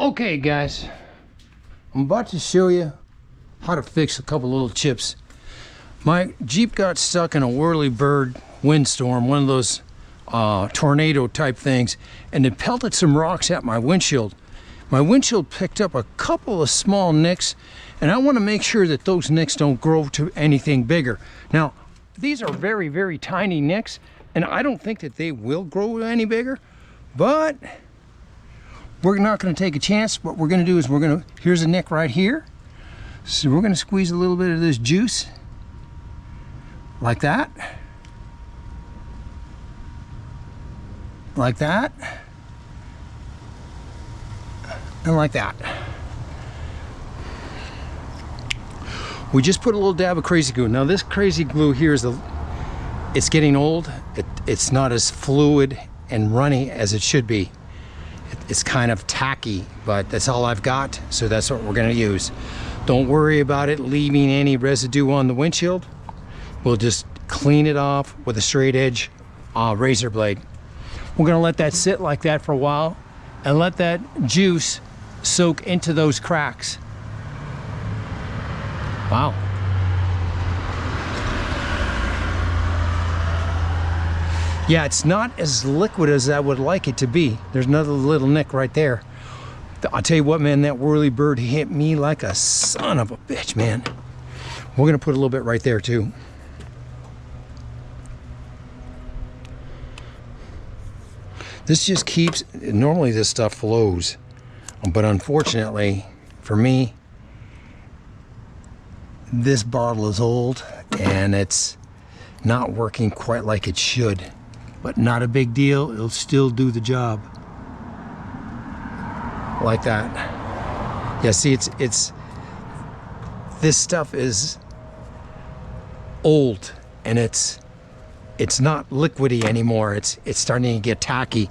Okay guys, I'm about to show you how to fix a couple little chips. My Jeep got stuck in a whirly-bird windstorm, one of those tornado type things, and it pelted some rocks at my windshield. My windshield picked up a couple of small nicks, and I want to make sure that those nicks don't grow to anything bigger. Now, these are very, very tiny nicks, and I don't think that they will grow any bigger, but we're not going to take a chance. What we're going to do is here's a nick right here. So we're going to squeeze a little bit of this juice like that. Like that. And like that. We just put a little dab of crazy glue. Now this crazy glue here it's getting old. It's not as fluid and runny as it should be. It's kind of tacky, but that's all I've got, so that's what we're going to use. Don't worry about it leaving any residue on the windshield. We'll just clean it off with a straight edge razor blade. We're going to let that sit like that for a while and let that juice soak into those cracks. Wow. Yeah, it's not as liquid as I would like it to be. There's another little nick right there. I'll tell you what, man, that whirly bird hit me like a son of a bitch, man. We're gonna put a little bit right there too. This just keeps, normally this stuff flows, but unfortunately for me, this bottle is old and it's not working quite like it should. But not a big deal, it'll still do the job. Like that. Yeah, see, this stuff is old and it's not liquidy anymore. It's starting to get tacky.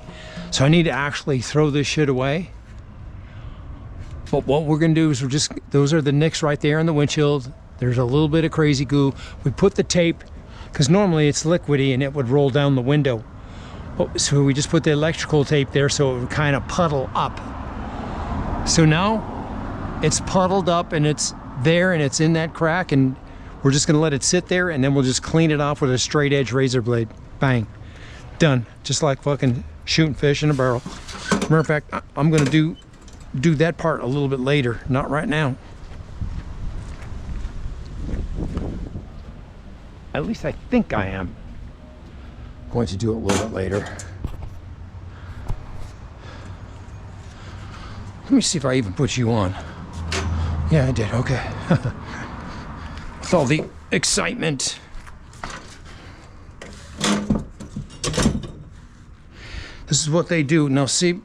So I need to actually throw this shit away. But what we're gonna do is those are the nicks right there in the windshield. There's a little bit of crazy glue. We put the tape, because normally it's liquidy and it would roll down the window. So we just put the electrical tape there so it would kind of puddle up. So now it's puddled up and it's there and it's in that crack, and we're just gonna let it sit there, and then we'll just clean it off with a straight edge razor blade. Bang, done. Just like fucking shooting fish in a barrel. Matter of fact, I'm gonna do that part a little bit later, not right now. At least I think I am going to do it a little bit later. Let me see if I even put you on. Yeah, I did, okay. With all the excitement. This is what they do. Now see,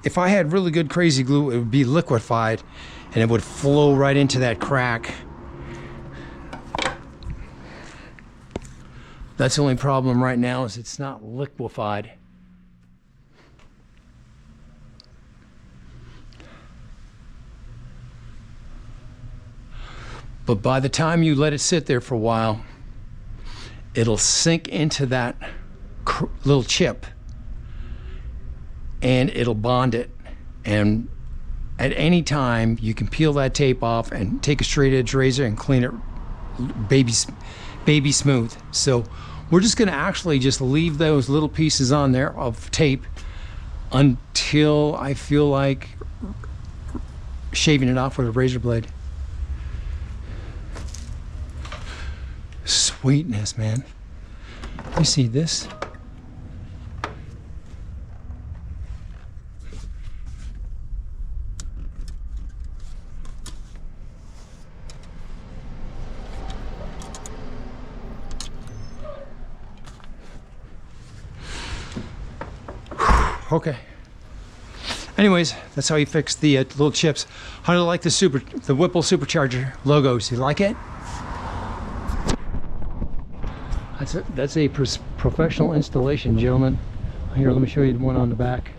if I had really good crazy glue, it would be liquefied and it would flow right into that crack. That's the only problem right now, is it's not liquefied. But by the time you let it sit there for a while, it'll sink into that little chip and it'll bond it. And at any time you can peel that tape off and take a straight edge razor and clean it baby smooth. So we're just going to actually just leave those little pieces on there of tape until I feel like shaving it off with a razor blade. Sweetness, man. You see this? Okay. Anyways, that's how you fix the little chips. How do you like the Whipple Supercharger logos? You like it? That's a professional installation, gentlemen. Here, let me show you the one on the back.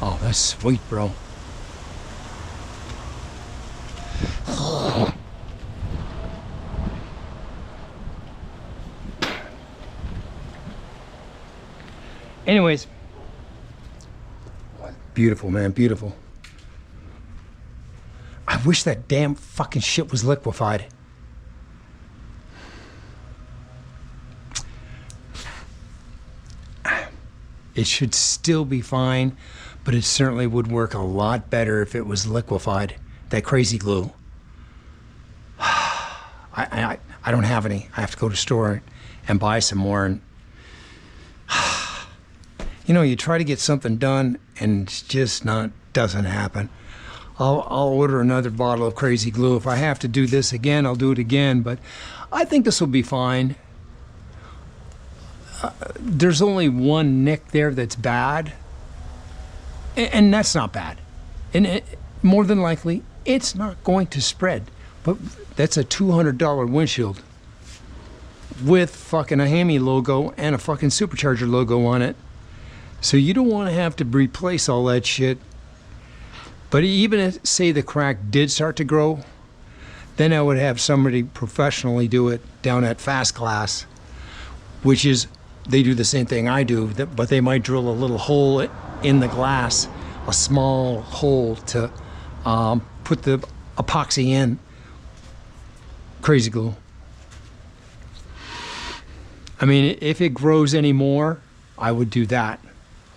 Oh, that's sweet, bro. Anyways, beautiful, man, beautiful. I wish that damn fucking shit was liquefied. It should still be fine, but it certainly would work a lot better if it was liquefied. That crazy glue. I don't have any. I have to go to the store and buy some more. And you know, you try to get something done and it's just doesn't happen. I'll order another bottle of crazy glue. If I have to do this again, I'll do it again, but I think this will be fine. There's only one nick there that's bad, and that's not bad. And more than likely, it's not going to spread. But that's a $200 windshield with fucking a Hemi logo and a fucking Supercharger logo on it. So you don't want to have to replace all that shit. But even if, say, the crack did start to grow, then I would have somebody professionally do it down at Fast Glass, which is, they do the same thing I do, but they might drill a little hole in the glass, a small hole to put the epoxy in. Crazy glue. I mean, if it grows any more, I would do that.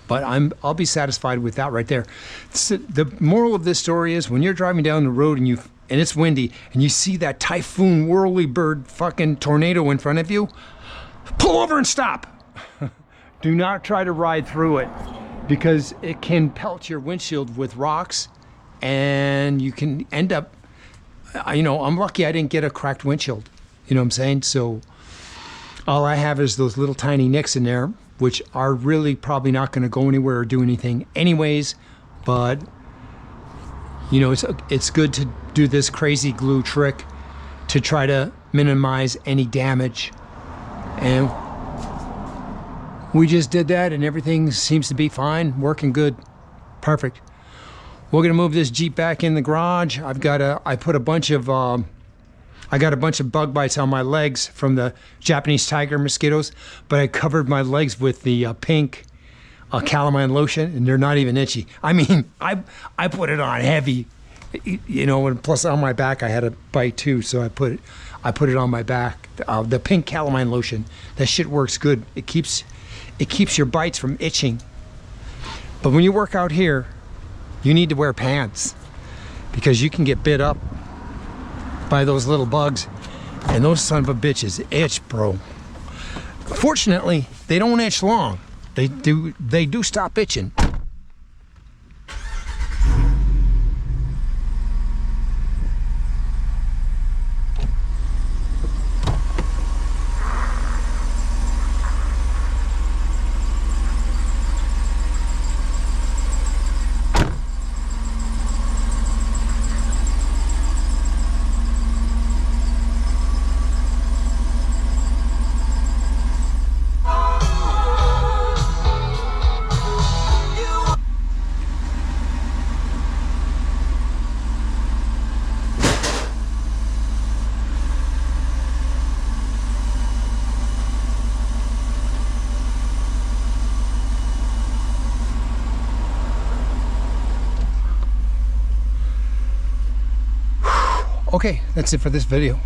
But I'll be satisfied with that right there. So the moral of this story is, when you're driving down the road and it's windy and you see that typhoon whirlybird fucking tornado in front of you, pull over and stop. Do not try to ride through it, because it can pelt your windshield with rocks and you can end up, you know, I'm lucky I didn't get a cracked windshield. You know what I'm saying? So all I have is those little tiny nicks in there, which are really probably not going to go anywhere or do anything anyways. But, you know, it's good to do this crazy glue trick to try to minimize any damage. And we just did that, and everything seems to be fine, working good. Perfect. We're gonna move this Jeep back in the garage. I got a bunch of bug bites on my legs from the Japanese tiger mosquitoes, but I covered my legs with the pink calamine lotion, and they're not even itchy. I mean, I put it on heavy, you know, and plus on my back I had a bite too, so I put it on my back. The pink calamine lotion, that shit works good. It keeps your bites from itching. But when you work out here, you need to wear pants, because you can get bit up by those little bugs, and those son of a bitches itch, bro. Fortunately, they don't itch long. They do stop itching. Okay, that's it for this video.